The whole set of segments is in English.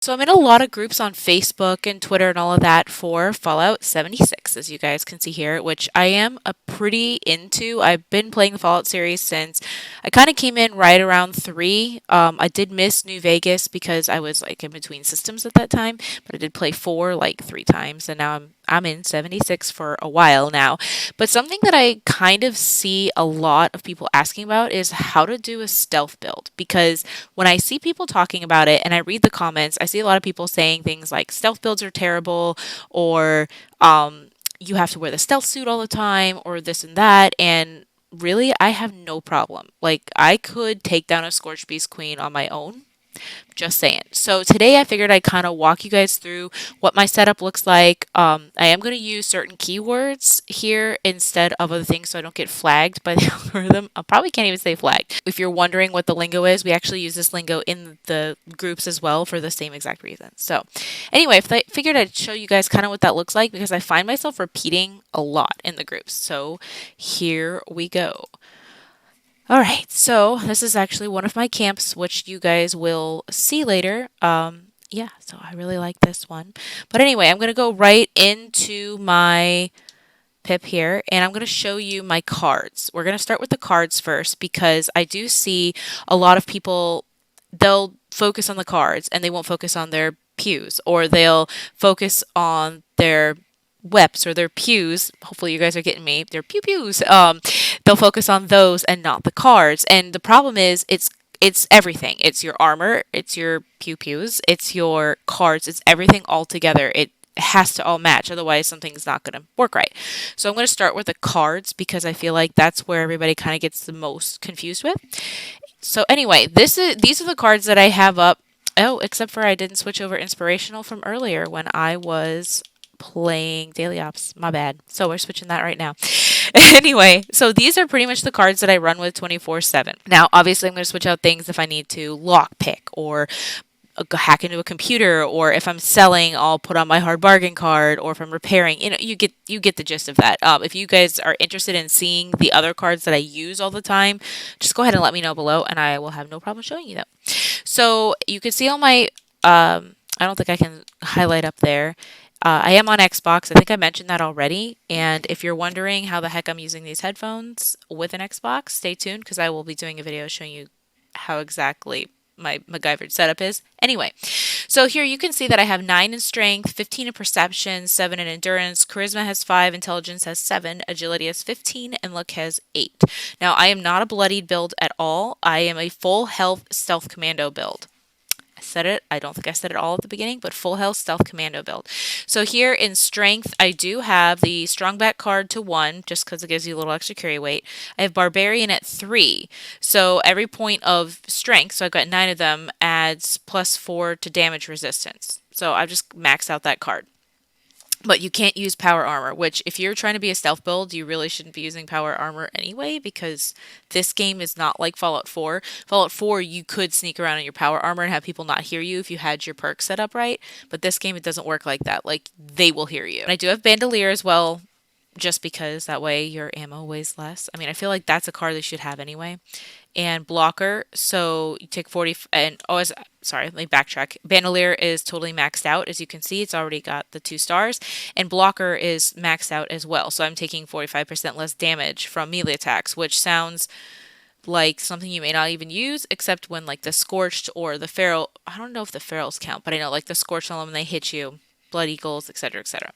So I'm in a lot of groups on Facebook and Twitter and all of that for Fallout 76, as you guys can see here, which I am a pretty into. I've been playing the Fallout series since I kind of came in right around 3. I did miss New Vegas because I was like in between systems at that time, but I did play 4 like 3 times, and now I'm in 76 for a while now. But something that I kind of see a lot of people asking about is how to do a stealth build, because when I see people talking about it and I read the comments, I see a lot of people saying things like stealth builds are terrible, or you have to wear the stealth suit all the time, or this and that. And really, I have no problem. Like, I could take down a Scorched Beast Queen on my own, just saying. So today I figured I'd kind of walk you guys through what my setup looks like. I am going to use certain keywords here instead of other things so I don't get flagged by the algorithm. I probably can't even say flagged. If you're wondering what the lingo is, we actually use this lingo in the groups as well for the same exact reason. So anyway, I figured I'd show you guys kind of what that looks like because I find myself repeating a lot in the groups. So here we go. All right, so this is actually one of my camps, which you guys will see later. Yeah, so I really like this one. But anyway, I'm going to go right into my pip here, and I'm going to show you my cards. We're going to start with the cards first because I do see a lot of people, they'll focus on the cards and they won't focus on their pews, or they'll focus on their weps or their pews. Hopefully you guys are getting me. They're pew pews. They'll focus on those and not the cards. And the problem is it's everything. It's your armor, it's your pew pews, it's your cards, it's everything all together. It has to all match, otherwise something's not going to work right. So I'm going to start with the cards because I feel like that's where everybody kind of gets the most confused with. So anyway, these are the cards that I have up. Oh, except for I didn't switch over inspirational from earlier when I was playing daily ops. My bad. So we're switching that right now. Anyway, so these are pretty much the cards that I run with 24/7. Now, obviously, I'm going to switch out things if I need to lockpick or hack into a computer, or if I'm selling, I'll put on my hard bargain card, or if I'm repairing, you get the gist of that. If you guys are interested in seeing the other cards that I use all the time, just go ahead and let me know below, and I will have no problem showing you them. So you can see all my. I don't think I can highlight up there. I am on Xbox. I think I mentioned that already. And if you're wondering how the heck I'm using these headphones with an Xbox, stay tuned because I will be doing a video showing you how exactly my MacGyver setup is. Anyway, so here you can see that I have 9 in strength, 15 in perception, 7 in endurance, charisma has 5, intelligence has 7, agility has 15, and luck has 8. Now, I am not a bloodied build at all. I am a full health stealth commando build. I said it. I don't think I said it all at the beginning, but full health stealth commando build. So here in strength, I do have the strong back card to 1, just because it gives you a little extra carry weight. I have barbarian at 3. So every point of strength, so I've got 9 of them, adds +4 to damage resistance. So I've just maxed out that card. But you can't use power armor, which if you're trying to be a stealth build, you really shouldn't be using power armor anyway, because this game is not like Fallout 4. Fallout 4, you could sneak around in your power armor and have people not hear you if you had your perk set up right. But this game, it doesn't work like that. Like, they will hear you. And I do have bandolier as well, just because that way your ammo weighs less. I mean, I feel like that's a card they should have anyway. And blocker, so you take 40 and sorry, let me backtrack. Bandolier is totally maxed out. As you can see, it's already got the 2 stars, and blocker is maxed out as well. So I'm taking 45% less damage from melee attacks, which sounds like something you may not even use, except when like the scorched or the feral. I don't know if the ferals count, but I know like the scorched on them, they hit you. Blood eagles, etc., etc.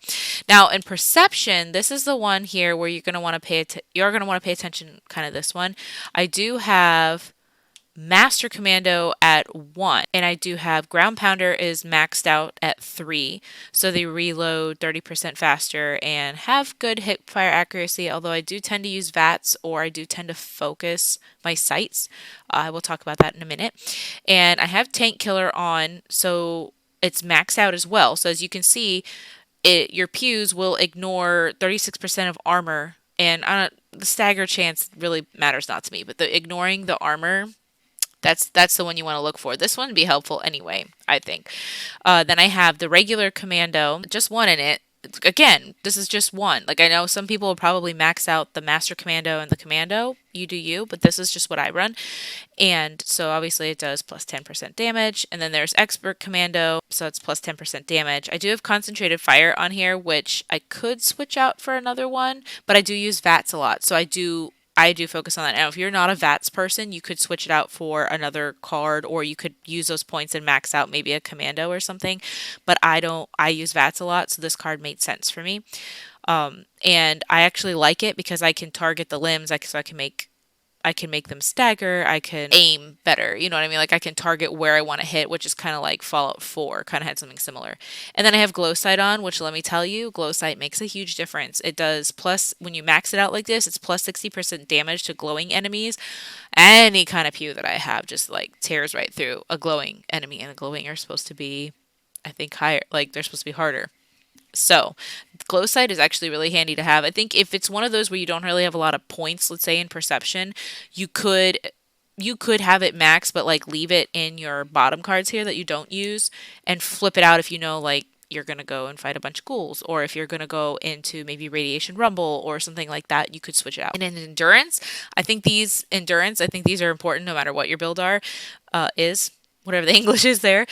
Now, in perception, this is the one here where you're going to want to pay attention. Kind of this one. I do have Master Commando at 1, and I do have Ground Pounder is maxed out at 3, so they reload 30% faster and have good hip fire accuracy, although I do tend to use VATS, or I do tend to focus my sights. I will talk about that in a minute. And I have Tank Killer on, so it's maxed out as well. So as you can see, your pews will ignore 36% of armor, and the stagger chance really matters not to me, but the ignoring the armor, that's the one you want to look for. This one would be helpful anyway, I think. Then I have the regular commando, just 1 in it. again, this is just one. Like, I know some people will probably max out the Master Commando and the Commando. You do you, but this is just what I run. And so obviously it does plus 10% damage. And then there's Expert Commando, so it's plus 10% damage. I do have Concentrated Fire on here, which I could switch out for another one, but I do use VATS a lot. So I do focus on that. Now, if you're not a VATS person, you could switch it out for another card, or you could use those points and max out maybe a Commando or something. But I don't, I use VATS a lot, so this card made sense for me. And I actually like it because I can target the limbs, so I can make them stagger. I can aim better. You know what I mean? Like I can target where I want to hit, which is kind of like Fallout 4, kind of had something similar. And then I have Glow Sight on, which let me tell you, Glow Sight makes a huge difference. It does plus, when you max it out like this, it's plus 60% damage to glowing enemies. Any kind of pew that I have just like tears right through a glowing enemy, and the glowing are supposed to be, I think, higher. Like they're supposed to be harder. So, glow sight is actually really handy to have. I think if it's one of those where you don't really have a lot of points, let's say in perception, you could you could have it max, but like leave it in your bottom cards here that you don't use, and flip it out if you know like you're gonna go and fight a bunch of ghouls, or if you're gonna go into maybe radiation rumble or something like that, you could switch it out. And in endurance, I think these are important no matter what your build is whatever the English is there.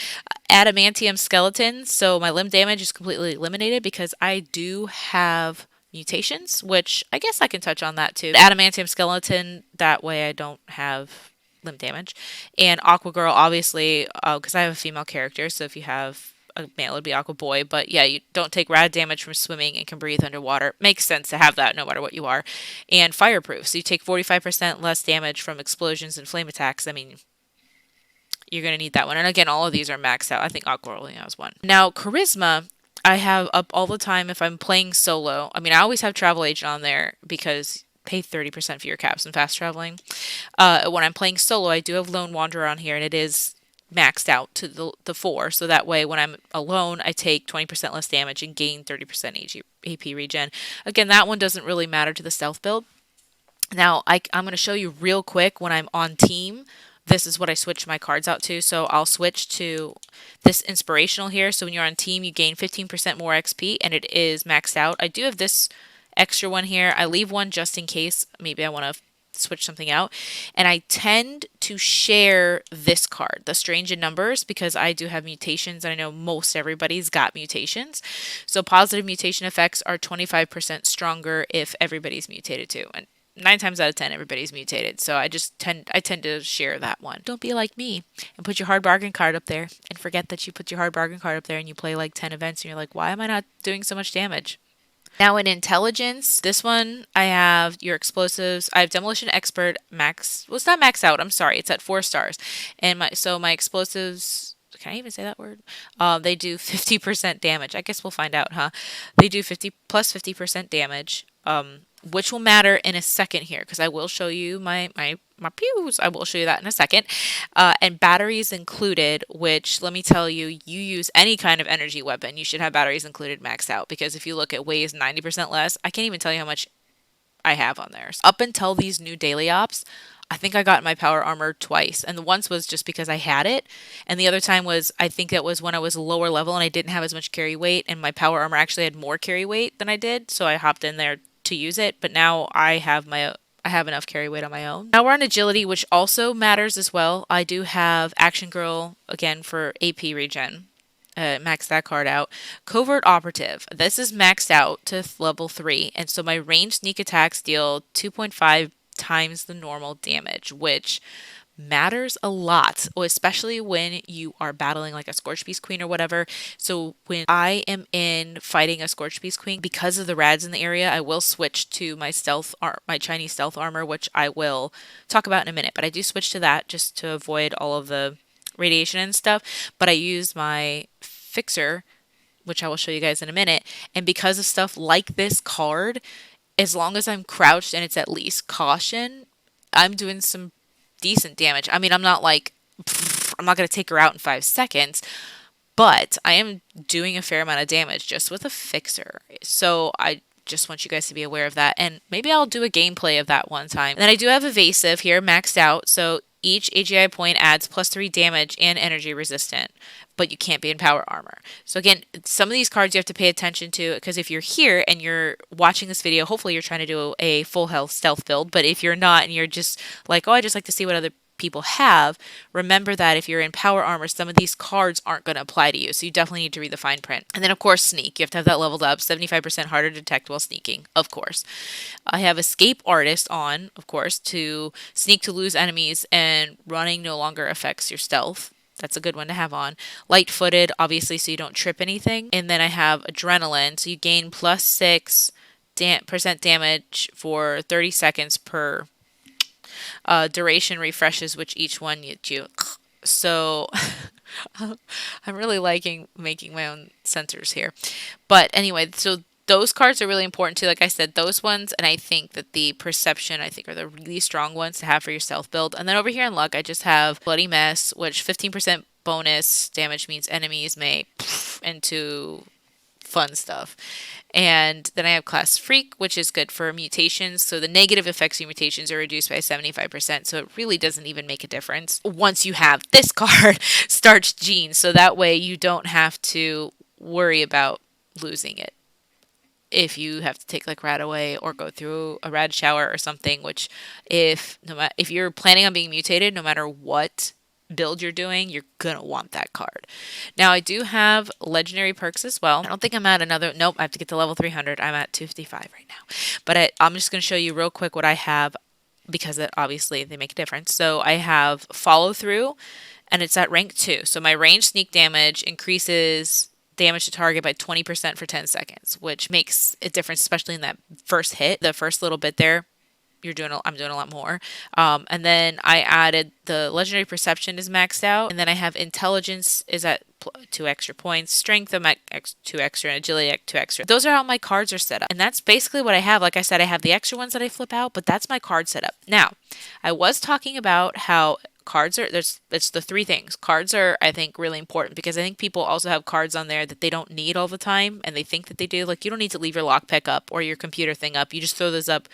Adamantium skeleton. So my limb damage is completely eliminated because I do have mutations, which I guess I can touch on that too. Adamantium skeleton, that way I don't have limb damage. And Aqua Girl, obviously, because I have a female character, so if you have a male, it'd be Aqua Boy. But yeah, you don't take rad damage from swimming and can breathe underwater. Makes sense to have that no matter what you are. And fireproof, so you take 45% less damage from explosions and flame attacks. I mean, you're going to need that one. And again, all of these are maxed out. I think Aqua only has one. Now, Charisma, I have up all the time if I'm playing solo. I mean, I always have Travel Agent on there because pay 30% for your caps and fast traveling. When I'm playing solo, I do have Lone Wanderer on here, and it is maxed out to the 4. So that way, when I'm alone, I take 20% less damage and gain 30% AP regen. Again, that one doesn't really matter to the stealth build. Now, I'm going to show you real quick when I'm on team. This is what I switch my cards out to. So I'll switch to this inspirational here. So when you're on team, you gain 15% more XP, and it is maxed out. I do have this extra one here. I leave one just in case maybe I want to switch something out. And I tend to share this card, the Strange in Numbers, because I do have mutations, and I know most everybody's got mutations. So positive mutation effects are 25% stronger if everybody's mutated too. And 9 times out of 10, everybody's mutated. So I tend to share that one. Don't be like me and put your hard bargain card up there and forget that you put your hard bargain card up there and you play like 10 events and you're like, why am I not doing so much damage? Now in intelligence, this one I have your explosives. I have demolition expert max. Well, it's not max out. I'm sorry. It's at 4 stars. And my explosives. Can I even say that word? They do 50% damage. I guess we'll find out, huh? They do 50% damage. Which will matter in a second here because I will show you my pews. I will show you that in a second. And batteries included, which let me tell you, you use any kind of energy weapon, you should have batteries included maxed out because if you look at weighs 90% less, I can't even tell you how much I have on there. So up until these new daily ops, I think I got my power armor twice. And the once was just because I had it. And the other time was, I think that was when I was lower level and I didn't have as much carry weight. And my power armor actually had more carry weight than I did. So I hopped in there to use it. But now I have enough carry weight on my own. Now we're on agility, which also matters as well. I do have Action Girl, again, for AP regen. Max that card out. Covert Operative. This is maxed out to level 3, and so my ranged sneak attacks deal 2.5 times the normal damage, which matters a lot, especially when you are battling like a Scorch Beast Queen or whatever. So when I am in fighting a Scorch Beast Queen, because of the rads in the area, I will switch to my my Chinese stealth armor, which I will talk about in a minute. But I do switch to that just to avoid all of the radiation and stuff. But I use my fixer, which I will show you guys in a minute. And because of stuff like this card, as long as I'm crouched and it's at least caution, I'm doing some decent damage. I mean, I'm not going to take her out in 5 seconds, but I am doing a fair amount of damage just with a fixer. So I just want you guys to be aware of that. And maybe I'll do a gameplay of that one time. And then I do have evasive here maxed out. So Each AGI point adds +3 damage and energy resistant, but you can't be in power armor. So again, some of these cards you have to pay attention to, because if you're here and you're watching this video, hopefully you're trying to do a full health stealth build, but if you're not and you're just like, oh, I just like to see what other people have, remember that if you're in power armor, some of these cards aren't going to apply to you. So you definitely need to read the fine print. And then of course, sneak. You have to have that leveled up, 75% harder to detect while sneaking, of course. I have escape artist on, of course, to sneak to lose enemies, and running no longer affects your stealth. That's a good one to have on. Light-footed, obviously, so you don't trip anything. And then I have adrenaline, so you gain +6% damage for 30 seconds per duration refreshes, which each one you. So I'm really liking making my own sensors here. But anyway, so those cards are really important too. Like I said, those ones, and I think that the perception, I think, are the really strong ones to have for your stealth build. And then over here in luck, I just have bloody mess, which 15% bonus damage means enemies may into fun stuff. And then I have class freak, which is good for mutations. So the negative effects of mutations are reduced by 75%. So it really doesn't even make a difference once you have this card, starch gene. So that way you don't have to worry about losing it if you have to take like rad away or go through a rad shower or something, which if you're planning on being mutated, no matter what build you're doing, you're gonna want that card. Now I do have legendary perks as well. I don't think I'm at nope, I have to get to level 300. I'm at 255 right now. But I'm just gonna show you real quick what I have, because obviously they make a difference. So I have follow through, and it's at rank 2. So my range sneak damage increases damage to target by 20% for 10 seconds, which makes a difference, especially in that first hit, the first little bit there. I'm doing a lot more. And then I added the legendary perception is maxed out, and then I have intelligence is at 2 extra points, strength I'm at 2 extra, and agility at 2 extra. Those are how my cards are set up, and that's basically what I have. Like I said, I have the extra ones that I flip out, but that's my card setup. Now, I was talking about how cards are it's the 3 things. Cards are, I think, really important, because I think people also have cards on there that they don't need all the time, and they think that they do. Like, you don't need to leave your lockpick up or your computer thing up. You just throw those up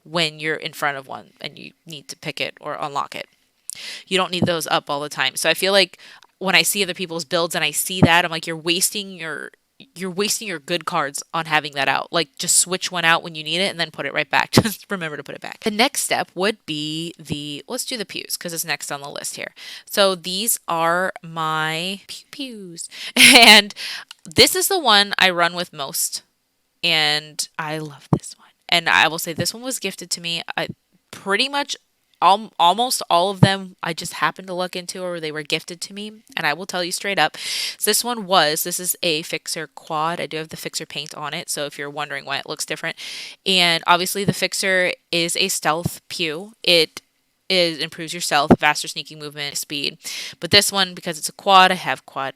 when you're in front of one and you need to pick it or unlock it. You don't need those up all the time. So I feel like when I see other people's builds and I see that, I'm like, you're wasting your good cards on having that out. Like, just switch one out when you need it and then put it right back. Just remember to put it back. The next step would be let's do the pews, because it's next on the list here. So these are my pews. And this is the one I run with most. And I love this one. And I will say this one was gifted to me. Pretty much almost all of them I just happened to look into, or they were gifted to me. And I will tell you straight up, so this is a fixer quad. I do have the fixer paint on it, so if you're wondering why it looks different. And obviously the fixer is a stealth pew. It improves your stealth, faster sneaking movement, speed. But this one, because it's a quad, I have quad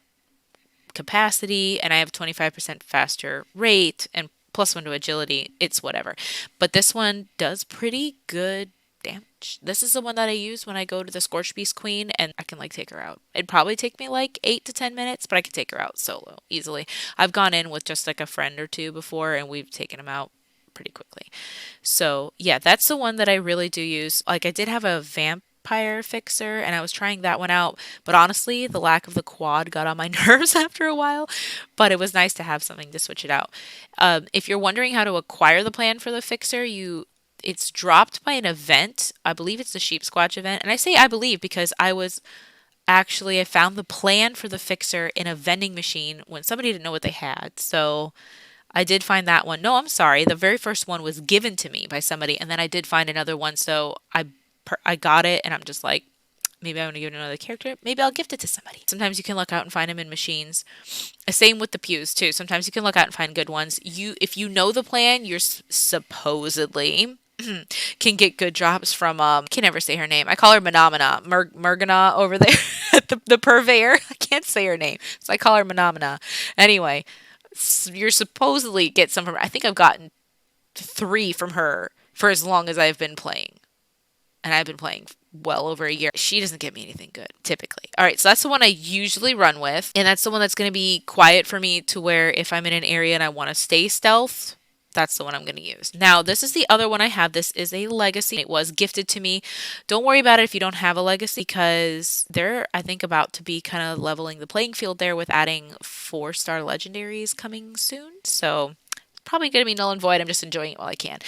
capacity, and I have 25% faster rate and +1 to agility. It's whatever. But this one does pretty good damage. This is the one that I use when I go to the Scorched Beast Queen, and I can like take her out. It'd probably take me like 8 to 10 minutes, but I could take her out solo easily. I've gone in with just like a friend or two before, and we've taken them out pretty quickly. So yeah, that's the one that I really do use. Like, I did have a vampire fixer, and I was trying that one out, but honestly the lack of the quad got on my nerves after a while, but it was nice to have something to switch it out. If you're wondering how to acquire the plan for the fixer, it's dropped by an event. I believe it's the Sheep Squatch event, and I say I believe because I found the plan for the fixer in a vending machine when somebody didn't know what they had. So I did find that one. No, I'm sorry, the very first one was given to me by somebody, and then I did find another one, so I got it, and I'm just like, maybe I want to give it to another character. Maybe I'll gift it to somebody. Sometimes you can look out and find them in machines. Same with the pews too. Sometimes you can look out and find good ones. If you know the plan, you're supposedly can get good drops from can never say her name. I call her Menomina. Murgana over there, the purveyor. I can't say her name, so I call her Menomina. Anyway, you're supposedly get some from her. I think I've gotten 3 from her for as long as I've been playing. And I've been playing well over a year. She doesn't give me anything good, typically. All right, so that's the one I usually run with. And that's the one that's going to be quiet for me, to where if I'm in an area and I want to stay stealth, That's the one I'm going to use. Now, this is the other one I have. This is a legacy. It was gifted to me. Don't worry about it if you don't have a legacy because they're, I think, about to be kind of leveling the playing field there with adding 4-star legendaries coming soon. So probably going to be null and void. I'm just enjoying it while I can.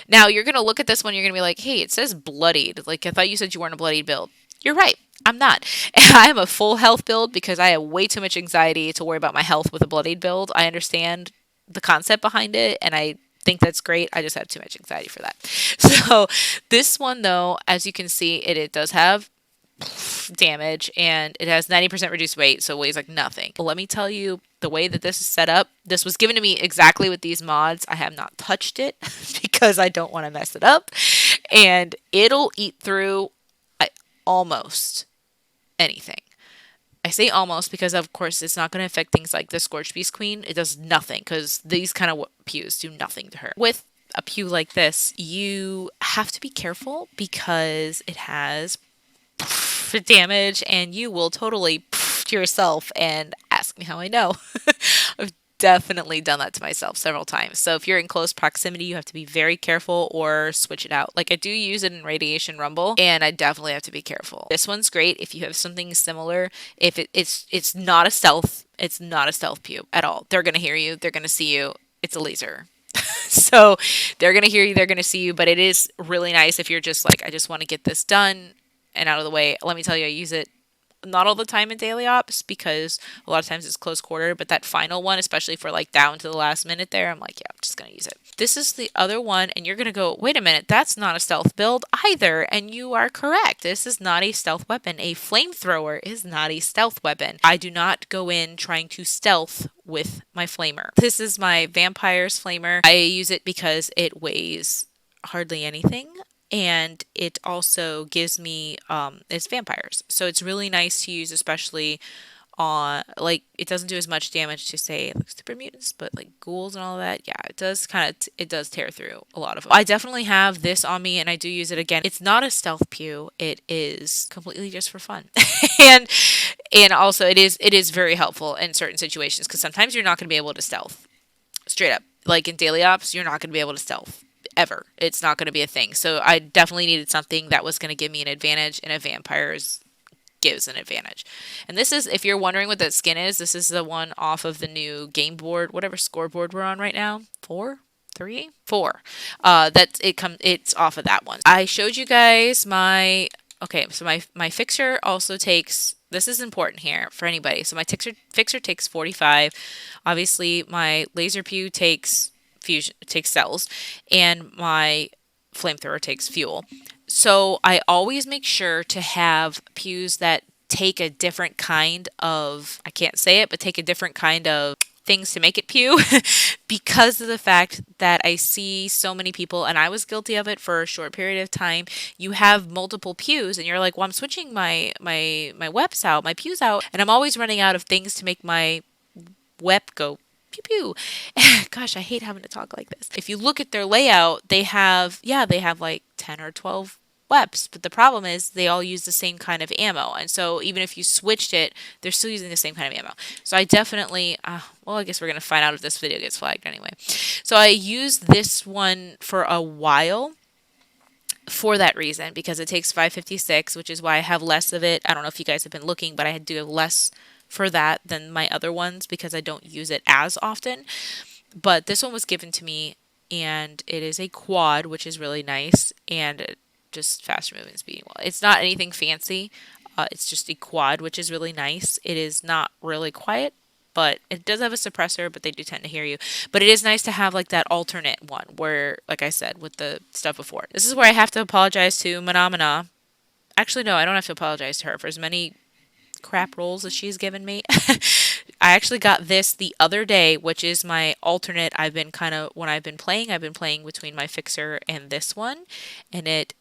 Now, you're going to look at this one. You're going to be like, hey, it says bloodied. Like, I thought you said you weren't a bloodied build. You're right. I'm not. I am a full health build because I have way too much anxiety to worry about my health with a bloodied build. I understand the concept behind it and I think that's great. I just have too much anxiety for that. So this one though, as you can see, it does have damage and it has 90% reduced weight, so it weighs like nothing. But let me tell you, the way that this is set up, this was given to me exactly with these mods. I have not touched it because I don't want to mess it up. And it'll eat through almost anything. I say almost because, of course, it's not going to affect things like the Scorched Beast Queen. It does nothing because these kind of pews do nothing to her. With a pew like this, you have to be careful because it has damage and you will totally to yourself and ask me how I know. I've definitely done that to myself several times. So if you're in close proximity, you have to be very careful or switch it out. Like I do use it in Radiation Rumble and I definitely have to be careful. This one's great if you have something similar. If it's not a stealth, it's not a stealth pew at all. They're going to hear you. They're going to see you. It's a laser. So they're going to hear you. They're going to see you. But it is really nice if you're just like, I just want to get this done and out of the way. Let me tell you, I use it not all the time in daily ops because a lot of times it's close quarter, but that final one, especially for like down to the last minute there, I'm like, yeah, I'm just going to use it. This is the other one, and you're going to go, wait a minute, that's not a stealth build either, and you are correct. This is not a stealth weapon. A flamethrower is not a stealth weapon. I do not go in trying to stealth with my flamer. This is my vampire's flamer. I use it because it weighs hardly anything. And it also gives me it's vampires, so it's really nice to use, especially on like it doesn't do as much damage to say like super mutants, but like ghouls and all of that, yeah, it does it does tear through a lot of them. I definitely have this on me and I do use it again. It's not a stealth pew, it is completely just for fun. and also it is very helpful in certain situations because sometimes you're not going to be able to stealth straight up. Like in daily ops, you're not going to be able to stealth ever. It's not going to be a thing. So I definitely needed something that was going to give me an advantage, and a vampire's gives an advantage. And this is, if you're wondering what that skin is, this is the one off of the new game board, whatever scoreboard we're on right now. 4? 3? 4. It's off of that one. I showed you guys my, okay, so my fixer also takes, this is important here for anybody. So my fixer takes 45. Obviously my laser pew takes cells, and my flamethrower takes fuel. So I always make sure to have pews that take a different kind of, I can't say it, but take a different kind of things to make it pew because of the fact that I see so many people, and I was guilty of it for a short period of time. You have multiple pews and you're like, well, I'm switching my weps out, my pews out, and I'm always running out of things to make my wep go pew pew. Gosh, I hate having to talk like this. If you look at their layout, they have like 10 or 12 weps, but the problem is they all use the same kind of ammo, and so even if you switched it, they're still using the same kind of ammo. So I definitely, well, I guess we're gonna find out if this video gets flagged anyway. So I used this one for a while for that reason, because it takes 556, which is why I have less of it. I don't know if you guys have been looking, but I do have less for that than my other ones because I don't use it as often. But this one was given to me, and it is a quad, which is really nice, and just faster moving speed. Well, it's not anything fancy. It's just a quad, which is really nice. It is not really quiet, but it does have a suppressor, but they do tend to hear you. But it is nice to have like that alternate one where, like I said, with the stuff before. This is where I have to apologize to Manamana. Actually, no, I don't have to apologize to her for as many crap rolls that she's given me. I actually got this the other day, which is my alternate. When I've been playing between my fixer and this one, and it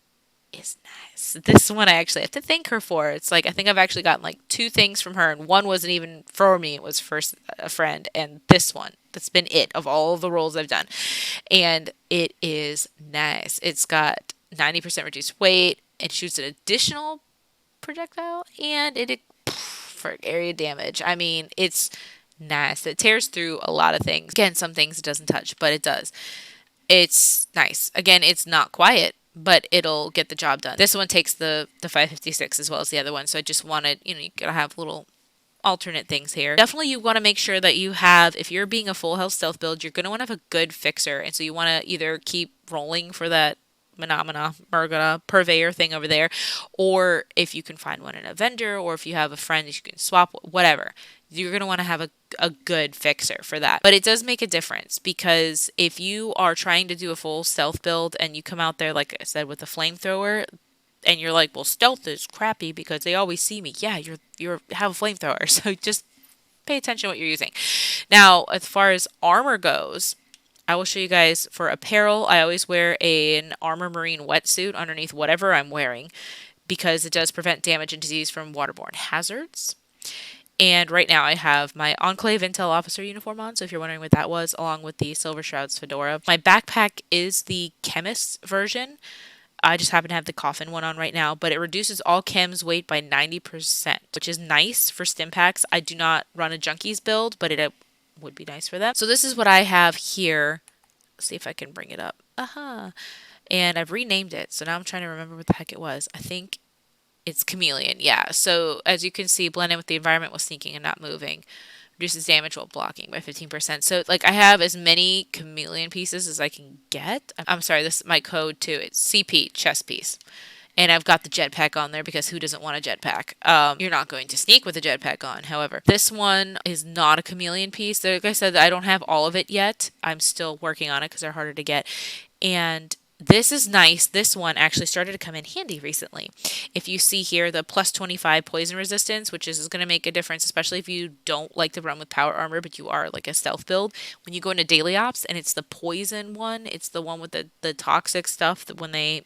is nice. This one I actually have to thank her for. It's like, I think I've actually gotten like 2 things from her, and one wasn't even for me, it was for a friend, and this one, that's been it of all of the rolls I've done. And it is nice. It's got 90% reduced weight, it shoots an additional projectile, and it for area damage. I mean, it's nice. It tears through a lot of things. Again, some things it doesn't touch, but it does. It's nice. Again, it's not quiet, but it'll get the job done. This one takes the 556 as well as the other one, so I just wanted, you gotta have little alternate things here. Definitely you want to make sure that you have, if you're being a full health stealth build, you're going to want to have a good fixer. And so you want to either keep rolling for that Murgana purveyor thing over there, or if you can find one in a vendor, or if you have a friend that you can swap, whatever. You're going to want to have a good fixer for that. But it does make a difference, because if you are trying to do a full stealth build and you come out there, like I said, with a flamethrower, and you're like, well, stealth is crappy because they always see me. Yeah, you have a flamethrower, so just pay attention to what you're using. Now, as far as armor goes, I will show you guys for apparel. I always wear an armor marine wetsuit underneath whatever I'm wearing, because it does prevent damage and disease from waterborne hazards. And right now I have my Enclave Intel Officer uniform on, so if you're wondering what that was, along with the Silver Shroud's fedora. My backpack is the Chemist's version. I just happen to have the coffin one on right now, but it reduces all chems weight by 90%, which is nice for stim packs. I do not run a junkies build, but it would be nice for them. So this is what I have here. Let's see if I can bring it up. And I've renamed it, so now I'm trying to remember what the heck it was. I think it's Chameleon, yeah. So as you can see, blend in with the environment while sneaking and not moving. Reduces damage while blocking by 15%. So like I have as many chameleon pieces as I can get. I'm sorry, this is my code too. It's CP, chest piece. And I've got the jetpack on there because who doesn't want a jetpack? You're not going to sneak with a jetpack on. However, this one is not a chameleon piece. Like I said, I don't have all of it yet. I'm still working on it because they're harder to get. And this is nice. This one actually started to come in handy recently. If you see here, the plus 25 poison resistance, which is going to make a difference, especially if you don't like to run with power armor, but you are like a stealth build. When you go into daily ops and it's the poison one, it's the one with the toxic stuff that when they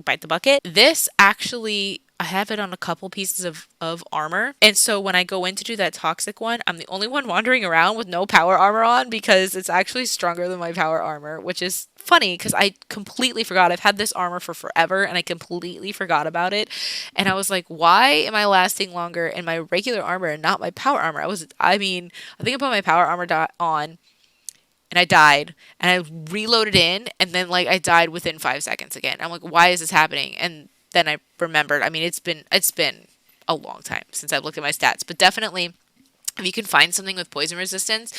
bite the bucket. This actually, I have it on a couple pieces of armor. And so when I go in to do that toxic one, I'm the only one wandering around with no power armor on, because it's actually stronger than my power armor, which is funny because I completely forgot. I've had this armor for forever and I completely forgot about it. And I was like, why am I lasting longer in my regular armor and not my power armor? I think I put my power armor on and I died, and I reloaded in, and then like I died within 5 seconds again. I'm like, why is this happening? And then I remembered. I mean, it's been a long time since I've looked at my stats, but definitely if you can find something with poison resistance,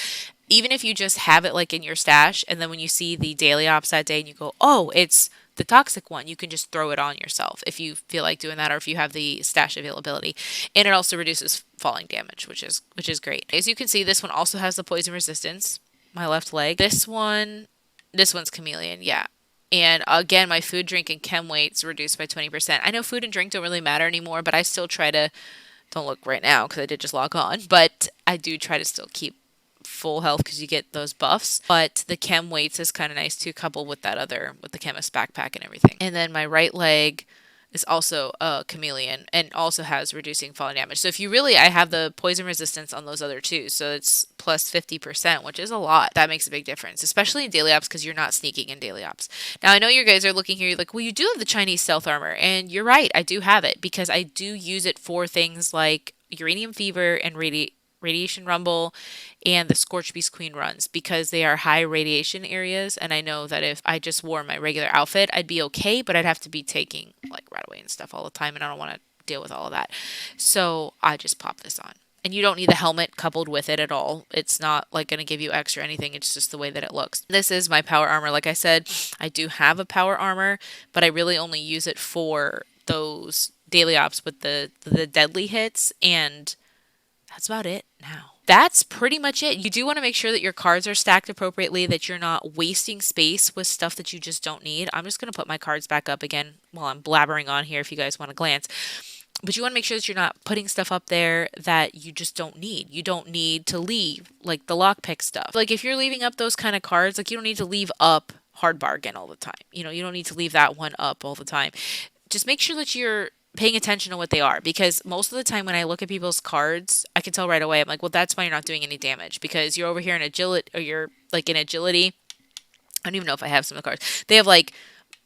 even if you just have it like in your stash, and then when you see the daily ops that day and you go, oh, it's the toxic one, you can just throw it on yourself if you feel like doing that, or if you have the stash availability. And it also reduces falling damage, which is great. As you can see, this one also has the poison resistance. My left leg. This one's chameleon, yeah. And again, my food, drink, and chem weight's reduced by 20%. I know food and drink don't really matter anymore, but I still try to, don't look right now because I did just log on, but I do try to still keep full health because you get those buffs. But the chem weights is kind of nice too, coupled with with the chemist backpack and everything. And then my right leg is also a chameleon and also has reducing falling damage. So I have the poison resistance on those other two. So it's plus 50%, which is a lot. That makes a big difference, especially in daily ops because you're not sneaking in daily ops. Now, I know you guys are looking here, you're like, well, you do have the Chinese stealth armor. And you're right, I do have it because I do use it for things like uranium fever and radiation rumble and the Scorched Beast Queen runs, because they are high radiation areas, and I know that if I just wore my regular outfit I'd be okay, but I'd have to be taking like Radaway and stuff all the time, and I don't want to deal with all of that, so I just pop this on. And you don't need the helmet coupled with it at all. It's not like going to give you extra anything. It's just the way that it looks. This is my power armor. Like I said, I do have a power armor, but I really only use it for those daily ops with the deadly hits, and that's about it now. That's pretty much it. You do want to make sure that your cards are stacked appropriately, that you're not wasting space with stuff that you just don't need. I'm just going to put my cards back up again while I'm blabbering on here if you guys want to glance. But you want to make sure that you're not putting stuff up there that you just don't need. You don't need to leave, like the lockpick stuff. Like if you're leaving up those kind of cards, like you don't need to leave up Hard Bargain all the time. You don't need to leave that one up all the time. Just make sure that you're paying attention to what they are, because most of the time when I look at people's cards, I can tell right away. I'm like, well, that's why you're not doing any damage, because you're over here in agility, or you're like in agility. I don't even know if I have some of the cards. They have like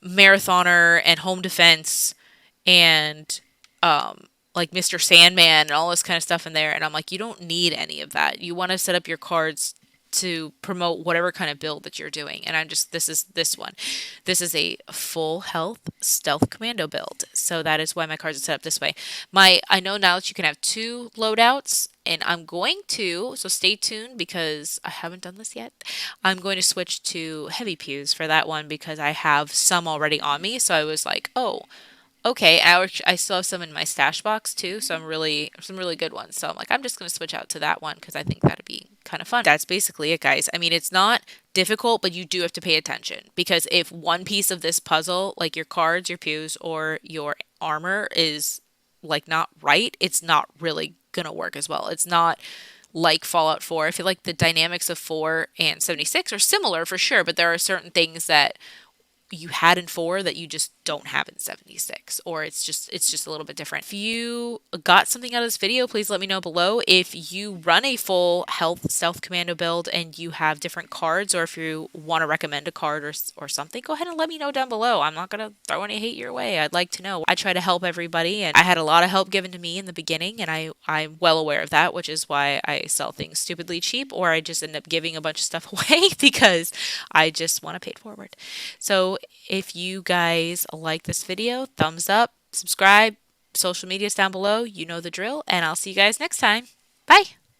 marathoner and home defense and like Mr. Sandman and all this kind of stuff in there, and I'm like, you don't need any of that. You want to set up your cards to promote whatever kind of build that you're doing. And this is this one. This is a full health stealth commando build. So that is why my cards are set up this way. I know now that you can have two loadouts, and I'm going to, so stay tuned because I haven't done this yet. I'm going to switch to heavy pews for that one because I have some already on me. So I was like, oh, okay, I still have some in my stash box too, so some really good ones. So I'm like, I'm just gonna switch out to that one because I think that'd be kind of fun. That's basically it, guys. I mean, it's not difficult, but you do have to pay attention because if one piece of this puzzle, like your cards, your pews, or your armor, is like not right, it's not really gonna work as well. It's not like Fallout 4. I feel like the dynamics of 4 and 76 are similar for sure, but there are certain things that you had in 4 that you just don't have in 76, or it's just a little bit different. If you got something out of this video, please let me know below. If you run a full health stealth commando build and you have different cards, or if you want to recommend a card or something, go ahead and let me know down below. I'm not going to throw any hate your way. I'd like to know. I try to help everybody, and I had a lot of help given to me in the beginning, and I'm well aware of that, which is why I sell things stupidly cheap, or I just end up giving a bunch of stuff away because I just want to pay it forward. So if you guys like this video, thumbs up, subscribe, social media's down below. You know the drill, and I'll see you guys next time. Bye.